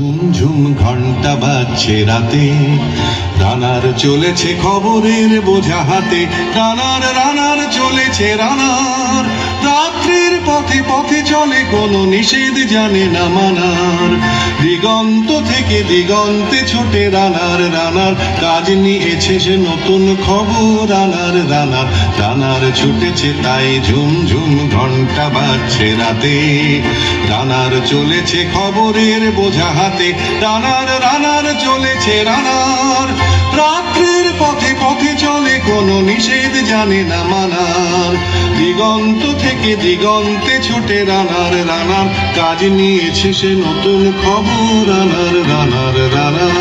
ঝুমঝুম ঘন্টা বাজছে রাতে, রানার চলেছে খবরের বোঝা হাতে। রানার রানার চলেছে রানার, রাত্রির পথে পথে চলে কোনো নিষেধ জানে না মানার। দিগন্ত থেকে দিগন্তে ছোটে রানার রানার, কাজ নিয়েছে সে নতুন খবর। রানার রানার রানার ছুটেছে তাই ঝুমঝুম ঘন্টা বাজছে রাতে। রানার চলেছে খবরের বোঝা হাতে। রানার রানার চলেছে রানার, রাত্রির পথে পথে চলে কোনো নিষেধ জানে না মানার। দিগন্ত থেকে দিগন্তে ছোটে রানার রানার, কাজ নিয়েছে সে নতুন খবর। রানার রানার রানার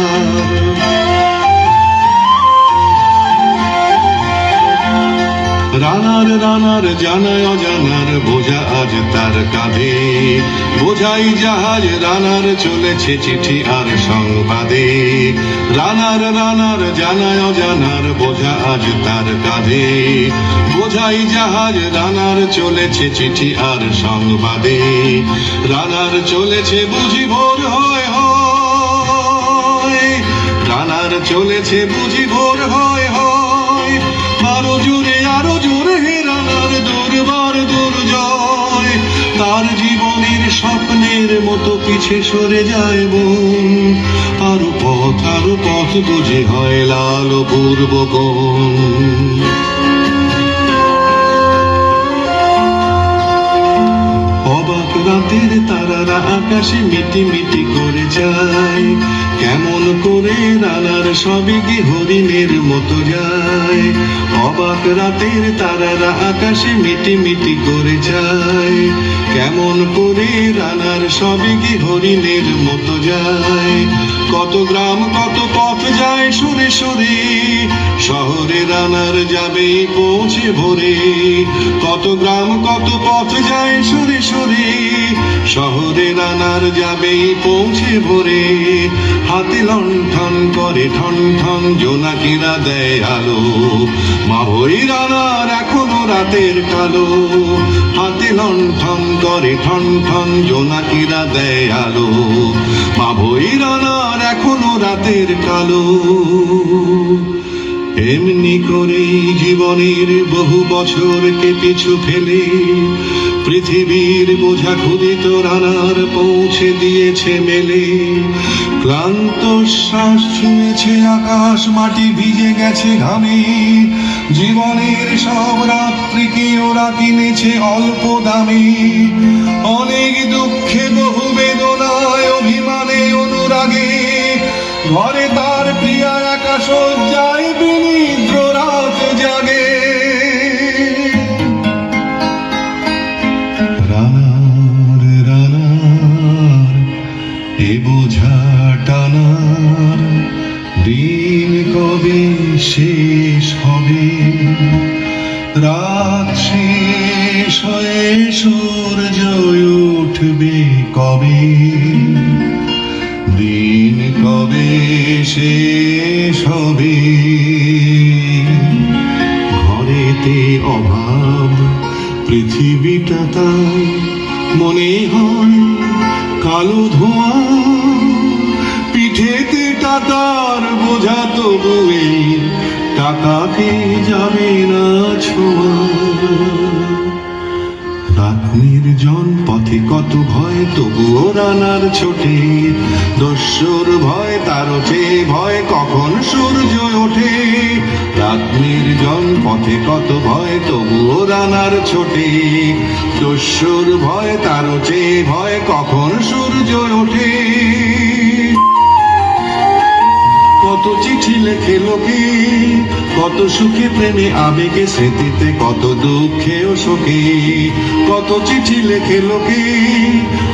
রানার রানার জানায় অজানার বোঝা আজ তার কাঁধে। বোঝাই জাহাজ রানার চলেছে চিঠি আর সংবাদে। রানার রানার জানায় অজানার বোঝা আজ তার কাঁধে। বোঝাই জাহাজ রানার চলেছে চিঠি আর সংবাদে। রানার চলেছে বুঝি ভোর হয় হয়, রানার চলেছে বুঝি ভোর হয় হয়। আরো জোরে রানার দুর্বার দুর্জয়, তার জীবনের স্বপ্নের মতো পিছে সরে যায় মন। আরো পথ বুঝে হয় লাল পূর্ব কোণ। অবাক রাতের তারারা আকাশে মিটি মিটি করে যায়। কেমন করে রানার সবে কি হরিণের মতো যায়। অবাক রাতের তারারা আকাশে মিটি মিটি করে যায়। কেমন করে রানার সবে কি হরিণের মতো যায়। কত গ্রাম কত পথ যায় সরে সরে, শহরে রানার যাবে পৌঁছে ভোরে। কত গ্রাম কত পথ যায় সরে সরে, শহরে রানার যাবে পৌঁছে ভোরে। হাতে লণ্ঠন করে ঠন ঠন জোনাকিরা দেয় আলো। মা হই রানার এখনো রাতের কালো। হাতে লণ্ঠন করে ঠন ঠন জোনাকিরা দেয় আলো। মা হই রানার এখনো রাতের কালো। এমনি করেই জীবনের বহু বছরকে পিছু ফেলে পৃথিবীর বোঝা ক্ষুদিত রানার পৌঁছে দিয়েছে মেলে। ক্লান্ত শ্বাস ছুঁয়েছে আকাশ মাটি ভিজে গেছে ঘামে। জীবনের সব রাত্রিকে ওরা কিনেছে অল্প দামে। অনেক দুঃখে বহু বেদনায় অভিমানে অনুরাগে, ঘরে তার প্রিয়া একা শয্যায় বিনিদ্র রাত জাগে। রানার রানার এ বোঝা টানার দিন কবে শেষ হবে। রাত শেষ হয়ে সূর্য উঠবে কবে। দিন কবে শেষ হবে। ঘরেতে অভাব পৃথিবীটা তাই মনে হয় কালো ধোঁয়া। পিঠেতে টাকার বোঝা তবু এই টাকাকে যাবে না ছোঁয়া। রাত নির্জন পথে কত ভয় তবুও রানার ছোটে। দস্যুর ভয় তারও চেয়ে ভয় কখন সূর্য ওঠে। রাত নির্জন পথে কত ভয় তবুও রানার ছোটে। দস্যুর ভয় তারও চেয়ে ভয় কখন সূর্য ওঠে। কত চিঠি লেখে লোকে, কত সুখে প্রেমে আবেগে স্মৃতিতে, কত দুঃখে ও শোকে। কত চিঠি লেখে লোকে,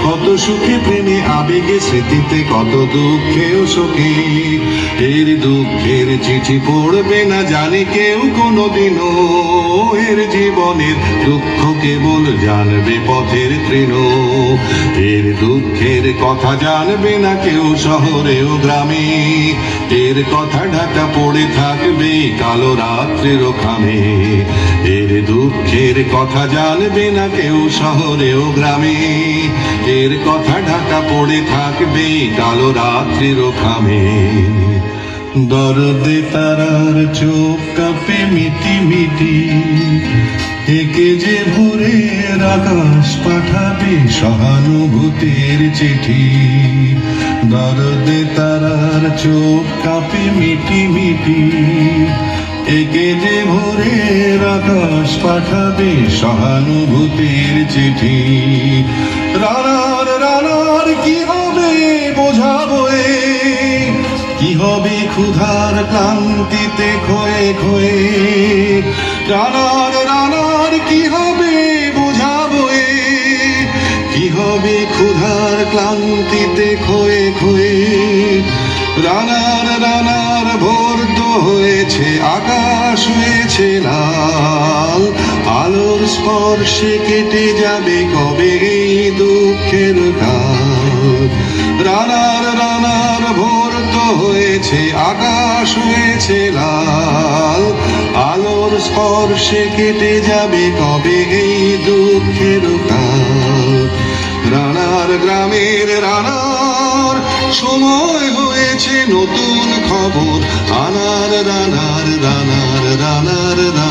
কত সুখে প্রেমে আবেগে স্মৃতিতে, কত দুঃখে ও শোকে। এর দুঃখের চিঠি পড়বে না জানে কেউ কোনোদিনও। এর জীবনের দুঃখ কেবল জানবে পথের তৃণ। এর দুঃখের কথা জানবে না কেউ শহরে ও গ্রামে। এর কথা ঢাকা পড়ে থাকবে কালো রাত্রির খামে। এর দুঃখের কথা জানবে না কেউ শহরে ও গ্রামে, এর কথা ঢাকা পড়ে থাকবে কালো রাত্রির খামে। দরদে তারার চোখ কাঁপে মিটি মিটি, একে যে ভোরের আকাশ পাঠাবে সহানুভূতির চিঠি। দরদে তারার চোখ কাঁপে মিটি মিটি, একে যে ভোরের আকাশ পাঠাবে সহানুভূতির চিঠি। রানার রানার কি হবে বোঝাবো এ, কি হবে ক্ষুধার ক্লান্তিতে ক্ষয়ে ক্ষয়ে। রানার রানার কি হবে বোঝাবো এ, কি হবে ক্ষুধার ক্লান্তিতে ক্ষয়ে ক্ষয়ে। রানার রানার ভোর তো হয়েছে, আকাশ হয়েছে লাল, আলোর স্পর্শে কেটে যাবে কবে এই দুঃখের কাল। রানার রানার ভোর তো হয়েছে, আকাশ হয়েছে লাল, আলোর স্পর্শে কেটে যাবে কবে এই দুঃখের কাল। রানার গ্রামের রানার সময় হয়েছে নতুন খবর আনার। রানার রানার রানার রানার